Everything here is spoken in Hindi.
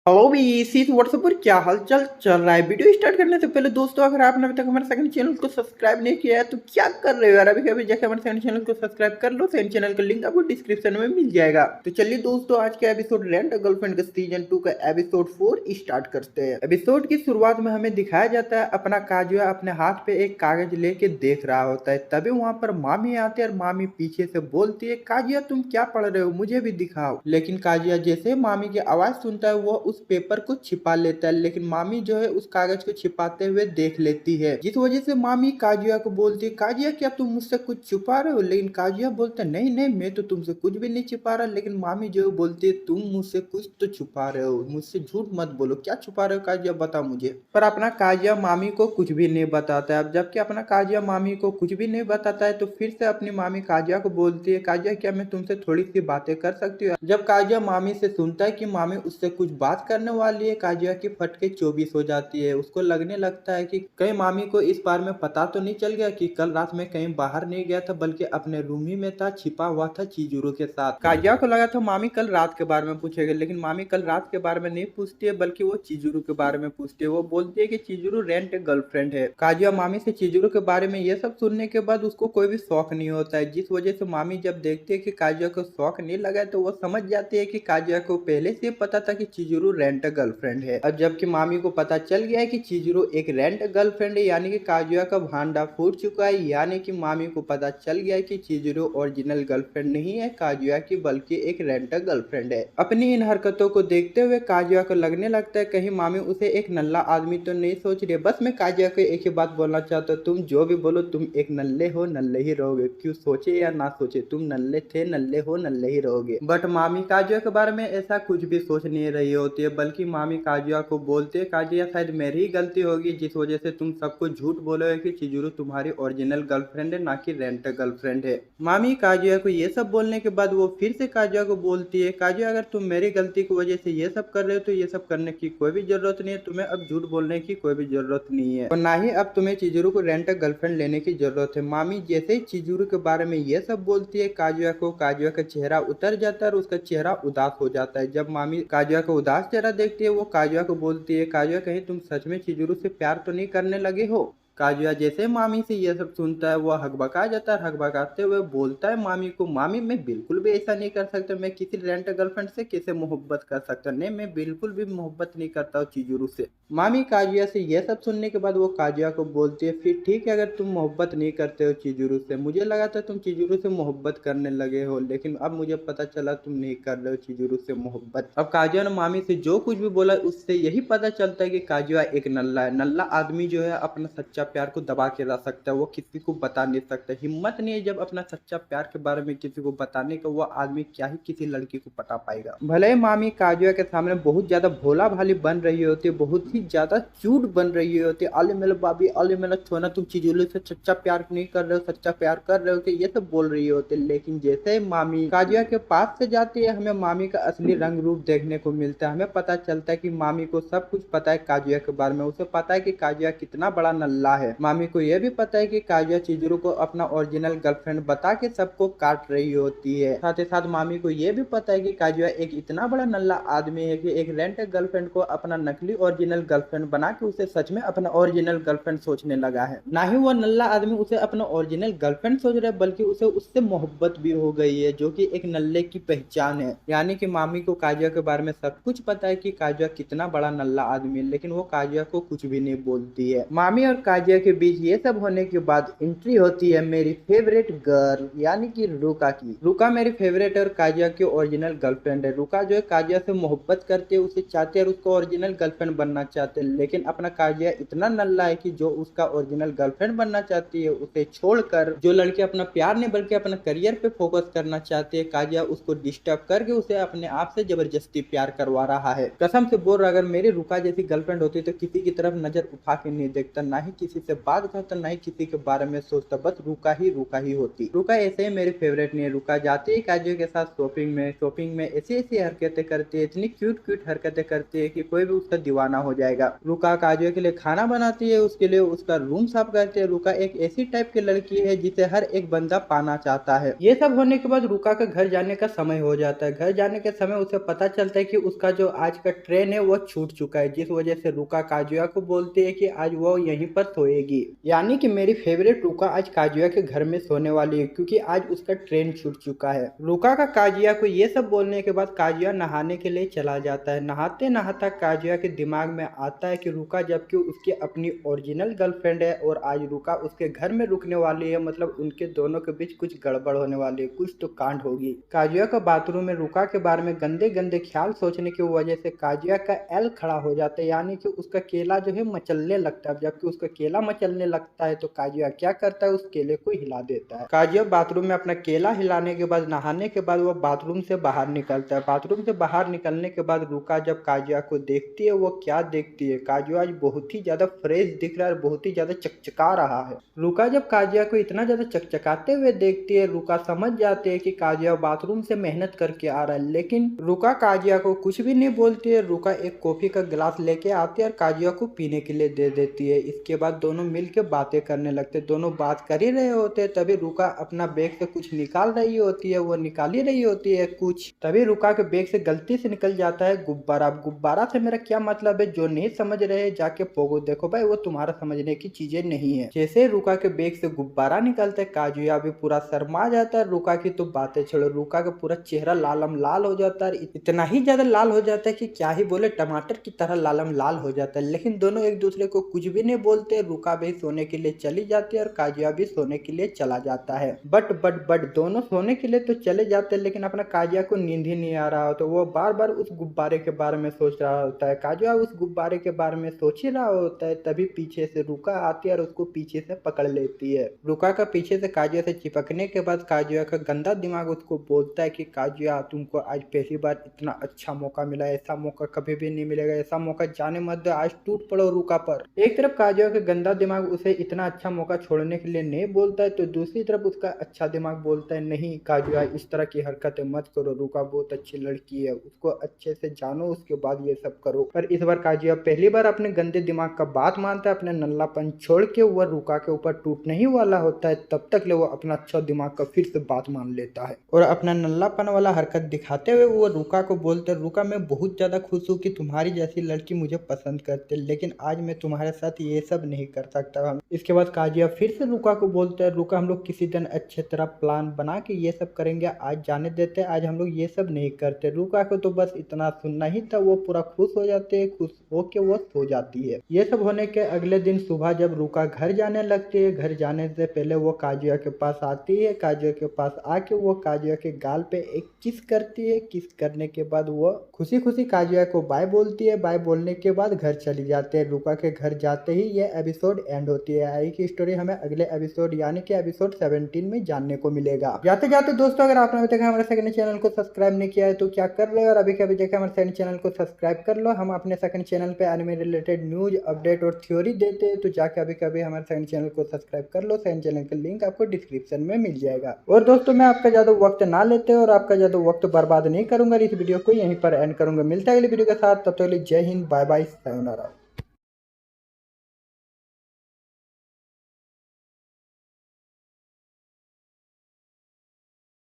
हेलो भी इसी व्हाट्सएप पर क्या हाल चाल चल रहा है। वीडियो स्टार्ट करने से पहले दोस्तों, अगर आपने अभी तक हमारे सेकंड चैनल को सब्सक्राइब नहीं किया है तो क्या कर रहे हो यार। अभी जाके हमारे सेकंड चैनल को सब्सक्राइब कर लो। सेकंड चैनल का लिंक आपको डिस्क्रिप्शन में मिल जाएगा। तो चलिए दोस्तों, आज का एपिसोड रेंट अ गर्लफ्रेंड का सीजन 2 का एपिसोड 4 स्टार्ट करते हैं। एपिसोड की शुरुआत में हमें दिखाया जाता है अपना काजुआ अपने हाथ पे एक कागज लेके देख रहा होता है। तभी वहां पर मामी आती है और मामी पीछे से बोलती है, काजुआ तुम क्या पढ़ रहे हो, मुझे भी दिखाओ। लेकिन काजुआ जैसे मामी की आवाज सुनता है वो उस पेपर को छिपा लेता है, लेकिन मामी जो है उस कागज को छिपाते हुए देख लेती है, जिस वजह से मामी काजुआ को बोलती है, काजुआ क्या तुम मुझसे कुछ छुपा रहे हो। लेकिन काजुआ बोलता है, नहीं नहीं मैं तो तुमसे कुछ भी नहीं छिपा रहा। लेकिन मामी जो बोलती है, तुम मुझसे कुछ तो छुपा रहे हो, मुझसे झूठ मत बोलो, क्या छुपा रहे हो काजुआ, बता मुझे। पर अपना काजुआ मामी को कुछ भी नहीं बताता है। अब जबकि अपना काजुआ मामी को कुछ भी नहीं बताता है तो फिर से अपनी मामी काजुआ को बोलती है, काजुआ क्या मैं तुमसे थोड़ी सी बातें कर सकती हूँ। जब काजुआ मामी से सुनता है कि मामी उससे कुछ बात करने वाली है, काजुआ की फटके 24 हो जाती है। उसको लगने लगता है कि कहीं मामी को इस बार में पता तो नहीं चल गया कि कल रात में कहीं बाहर नहीं गया था, बल्कि अपने रूम ही में था, छिपा हुआ था चिजुरू के साथ। काजुआ को लगा था मामी कल रात के बारे में पूछेगी, लेकिन मामी कल रात के बारे में नहीं पूछती है, बल्कि वो चिजुरू के बारे में पूछती है। वो बोलती है कि चिजुरू रेंट एक गर्लफ्रेंड है। काजुआ मामी से चिजुरू के बारे में ये सब सुनने के बाद उसको कोई भी शौक नहीं होता है, जिस वजह से मामी जब देखती है कि काजुआ को शौक नहीं लगा है तो वो समझ जाती है कि काजुआ को पहले से पता था कि चिजुरू रेंट गर्लफ्रेंड है। अब जबकि मामी को पता चल गया है कि चिजुरू एक रेंट गर्लफ्रेंड है, यानी कि काजुआ का भांडा फूट चुका है। यानी कि मामी को पता चल गया है कि चिजुरू ओरिजिनल गर्लफ्रेंड नहीं है काजुआ की, बल्कि एक रेंट गर्लफ्रेंड है। अपनी इन हरकतों को देखते हुए काजुआ को लगने लगता है कहीं मामी उसे एक नल्ला आदमी तो नहीं सोच रही है। बस मैं काजुआ को एक ही बात बोलना चाहता हूँ, तुम जो भी बोलो तुम एक नल्ले हो, नल्ले ही रहोगे, क्यों सोचे या ना सोचे, तुम नल्ले थे, नल्ले हो, नल्ले ही रहोगे। बट मामी काजुआ के बारे में ऐसा कुछ भी सोच नहीं रही होती है, बल्कि मामी काजुआ को बोलते है, काजुआ शायद मेरी ही गलती होगी जिस वजह से तुम सबको झूठ बोलोगे कि चिजुरू तुम्हारी ओरिजिनल गर्लफ्रेंड है, ना कि रेंट गर्लफ्रेंड है। मामी काजुआ को ये सब बोलने के बाद वो फिर से काजुआ को बोलती है, काजुआ अगर तुम मेरी गलती की वजह से ये सब कर रहे हो तो ये सब करने की कोई भी जरूरत नहीं है, तुम्हें अब झूठ बोलने की कोई भी जरूरत नहीं है, और ना ही अब तुम्हें चिजुरू को रेंट गर्लफ्रेंड लेने की जरूरत है। मामी जैसे ही चिजुरू के बारे में ये सब बोलती है काजुआ को, काजुआ का चेहरा उतर जाता है और उसका चेहरा उदास हो जाता है। जब मामी काजुआ का उदास चेहरा देखती है वो काजुआ को बोलती है, काजुआ कहीं तुम सच में चिजुरू से प्यार तो नहीं करने लगे हो। काजुआ जैसे मामी से ये सब सुनता है वो हकबका जाता है। हकबकाते हुए बोलता है मामी को, मामी मैं बिल्कुल भी ऐसा नहीं कर सकता, मैं किसी रेंट गर्लफ्रेंड से कैसे मोहब्बत कर सकता, नहीं मैं बिल्कुल भी मोहब्बत नहीं करता हूँ चिजुरू से। मामी काजुआ से ये सब सुनने के बाद वो काजुआ को बोलती है, फिर ठीक है अगर तुम मोहब्बत नहीं करते हो चिजुरू से, मुझे लगा था तुम चिजुरू से मोहब्बत करने लगे हो, लेकिन अब मुझे पता चला तुम नहीं कर रहे हो चिजुरू से मोहब्बत। अब काजुआ ने मामी से जो कुछ भी बोला उससे यही पता चलता है कि काजुआ एक नल्ला है। नल्ला आदमी जो है अपना सच्चा प्यार को दबा के रख सकता है, वो किसी को बता नहीं सकता, हिम्मत नहीं है जब अपना सच्चा प्यार के बारे में किसी को बताने का, वो आदमी क्या ही किसी लड़की को पटा पाएगा। भले ही मामी काजुआ के सामने बहुत ज्यादा भोला भाली बन रही होती है, बहुत ही ज्यादा चूट बन रही होती है, अले मेरा बाबी, अले मेरा छोना, तुम चिजुलू से सच्चा प्यार नहीं कर रहे हो, सच्चा प्यार कर रहे हो कि ये सब बोल रही होती है। लेकिन जैसे मामी काजुआ के पास से जाती है हमें मामी का असली रंग रूप देखने को मिलता है। हमें पता चलता है कि मामी को सब कुछ पता है काजुआ के बारे में, उसे पता है कि काजुआ कितना बड़ा नल्ला है। मामी को यह भी पता है कि काजुआ चिजुरू को अपना ओरिजिनल गर्लफ्रेंड बता के सबको काट रही होती है। साथ ही साथ मामी को यह भी पता है कि काजुआ एक इतना बड़ा नल्ला आदमी है कि एक रेंट गर्लफ्रेंड को अपना नकली ओरिजिनल गर्लफ्रेंड बना के उसे सच में अपना ओरिजिनल गर्लफ्रेंड सोचने लगा है। ना ही वो नल्ला आदमी उसे अपना ओरिजिनल गर्लफ्रेंड सोच रहा है, बल्कि उसे उससे मोहब्बत भी हो गई है, जो कि एक नल्ले की पहचान है। यानी कि मामी को काजुआ के बारे में सब कुछ पता है कि काजुआ कितना बड़ा नल्ला आदमी है, लेकिन वो काजुआ को कुछ भी नहीं बोलती है। मामी और काजुआ के बीच ये सब होने के बाद एंट्री होती है मेरी फेवरेट गर्ल यानी कि रुका की। रुका मेरी फेवरेट और काजुआ की ओरिजिनल गर्लफ्रेंड है। रुका जो है काजुआ से मोहब्बत करते है, उसे चाहते हैं और उसको ओरिजिनल गर्लफ्रेंड बनना चाहते हैं, लेकिन अपना काजुआ इतना नल्ला है कि जो उसका ओरिजिनल गर्लफ्रेंड बनना चाहती है उसे छोड़कर जो लड़की अपना प्यार नहीं बल्कि अपना करियर पे फोकस करना चाहती है, काजुआ उसको डिस्टर्ब करके उसे अपने आप से जबरदस्ती प्यार करवा रहा है। कसम से बोल रहा, अगर मेरी रुका जैसी गर्लफ्रेंड होती तो किसी की तरफ नजर उठा के नहीं देखता, ना ही किसी किसी से बात करता, ना ही किसी के बारे में सोचता, बस रुका ही होती। रुका ऐसे ही मेरी फेवरेट नहीं है। रुका जाती है काजू के साथ शॉपिंग में ऐसी ऐसी हरकतें करती है, इतनी क्यूट हरकतें करती है कि कोई भी उसका दीवाना हो जाएगा। रुका काजू के लिए खाना बनाती है, उसके लिए उसका रूम साफ करती है। रुका एक ऐसी टाइप की लड़की है जिसे हर एक बंदा पाना चाहता है। ये सब होने के बाद रुका का घर जाने का समय हो जाता है। घर जाने के समय उसे पता चलता है कि उसका जो आज का ट्रेन है वो छूट चुका है, जिस वजह से रुका काजुया को बोलती है कि आज वो यहीं पर सोएगी। यानी कि मेरी फेवरेट रुका आज काजुया के घर में सोने वाली है, क्योंकि आज उसका ट्रेन छूट चुका है। रुका का काजुया को ये सब बोलने के बाद काजुया नहाने के लिए चला जाता है। नहाते नहाता काजुया के दिमाग में आता है कि रुका जबकि उसकी अपनी ओरिजिनल गर्लफ्रेंड है और आज रुका उसके घर में रुकने वाली है, मतलब उनके दोनों के बीच कुछ गड़बड़ होने वाली है, कुछ तो कांड होगी। काजुया का बाथरूम में रुका के बारे में गंदे गंदे ख्याल सोचने की वजह से काजुया का एल खड़ा हो जाता है, यानी कि उसका केला जो है मचलने लगता है। जबकि उसका केला मचलने लगता है तो काजुया क्या करता है, उस केले को हिला देता है। काजुया बाथरूम में अपना केला हिलाने के बाद नहाने के बाद वो बाथरूम से बाहर निकलता है। बाथरूम से बाहर निकलने के बाद रुका जब काजुया को देखती है, वो क्या देखती है, काजुया आज बहुत ही ज्यादा फ्रेश दिख रहा है, बहुत ही ज्यादा चकचका रहा है। रुका जब काजुया को इतना ज्यादा चकचकाते हुए देखती है, रुका समझ जाती है कि काजुया बाथरूम से मेहनत करके आ रहा है, लेकिन रुका काजुया को कुछ भी नहीं बोलती है। रुका एक कॉफी का गिलास लेके आती है और काजुया को पीने के लिए दे देती है। इसके बाद दोनों मिलके बातें करने लगते। दोनों बात कर ही रहे होते, तभी रुका अपना बैग से कुछ निकाल रही होती है, वो निकाल ही रही होती है कुछ। तभी रुका के बैग से गलती से निकल जाता है गुब्बारा। गुब्बारा से मेरा क्या मतलब है, जो नहीं समझ रहे जाके पोगो देखो भाई, वो तुम्हारा समझने की चीजें नहीं है। जैसे रुका के बैग से गुब्बारा निकलता है, काजुया भी पूरा शर्मा जाता है। रुका की तो बातें छोड़ो, रुका का पूरा चेहरा लालम लाल हो जाता है, इतना ही ज्यादा लाल हो जाता है कि क्या ही बोले, टमाटर की तरह लालम लाल हो जाता है। लेकिन दोनों एक दूसरे को कुछ भी नहीं बोलते। रुका भी सोने के लिए चली जाती है और काजुया भी सोने के लिए चला जाता है। बट दोनों सोने के लिए तो चले जाते हैं, लेकिन अपना काजुया को नींद ही नहीं आ रहा हो, तो वो बार बार उस गुब्बारे के बारे में सोच रहा होता है। काजुया उस गुब्बारे के बारे में सोच ही रहा होता है, तभी पीछे से रुका आती है और उसको पीछे से पकड़ लेती है। रुका का पीछे से काजुया से चिपकने के बाद काजुया का गंदा दिमाग उसको बोलता है कि काजुया तुमको आज पहली बार इतना अच्छा मौका मिला, ऐसा मौका कभी भी नहीं मिलेगा, ऐसा मौका जाने मत दो, आज टूट पड़ो रुका पर। एक तरफ काजुया का गंदा दिमाग उसे इतना अच्छा मौका छोड़ने के लिए नहीं बोलता है, तो दूसरी तरफ उसका अच्छा दिमाग बोलता है नहीं काजुया इस तरह की हरकतें मत करो, रुका बहुत अच्छी लड़की है, उसको अच्छे से जानो, उसके बाद ये सब करो। पर इस बार काजुया पहली बार अपने गंदे दिमाग का बात मानता है। अपने नल्लापन छोड़ के वह रुका के ऊपर टूटने ही वाला होता है, तब तक ले वो अपना अच्छा दिमाग का फिर से बात मान लेता है और अपना नल्लापन वाला हरकत दिखाते हुए वो रुका को बोलते, रुका मैं बहुत ज्यादा खुश हूँ कि तुम्हारी जैसी लड़की मुझे पसंद करते, लेकिन आज मैं तुम्हारे साथ ये सब नहीं कर सकता। इसके बाद काजुया फिर से रुका को बोलते हैं, रुका हम लोग किसी दिन अच्छे तरह प्लान बना के ये सब करेंगे, आज जाने देते हैं, आज हम लोग ये सब नहीं करते। रुका को तो बस इतना सुनना ही था, वो पूरा खुश हो जाते हैं, खुश होके वो सो जाती है। ये सब होने के अगले दिन सुबह जब रुका घर जाने लगती है, घर जाने से पहले वो काजुया के पास आती है। काजुया के पास आके वो काजुया के गाल पे एक किस करती है। किस करने के बाद वो खुशी खुशी काजुया को बाय बोलती है। बाय बोलने के बाद घर चली जाते हैं। रुका के घर जाते ही ये एपिसोड एंड होती है। आई की स्टोरी हमें अगले एपिसोड यानी कि एपिसोड 17 में जानने को मिलेगा। जाते जाते दोस्तों, अगर आपने अभी तक हमारे सेकंड चैनल को सब्सक्राइब नहीं किया है तो क्या कर रहे हो, और अभी कभी जाकर हमारे सेकंड चैनल को सब्सक्राइब कर लो। हम अपने सेकंड चैनल पे एनिमे रिलेटेड न्यूज अपडेट और थ्योरी देते हैं, तो जाके अभी कभी हमारे सेकंड चैनल को सब्सक्राइब कर लो। सेकंड चैनल का लिंक आपको डिस्क्रिप्शन में मिल जाएगा। और दोस्तों, मैं आपका ज्यादा वक्त ना लेते और आपका ज्यादा वक्त बर्बाद नहीं करूंगा, इस वीडियो को यहीं पर एंड करूंगा। मिलता है अगली वीडियो के साथ, तब तक के लिए जय हिंद, बाय बाय, सायोनारा।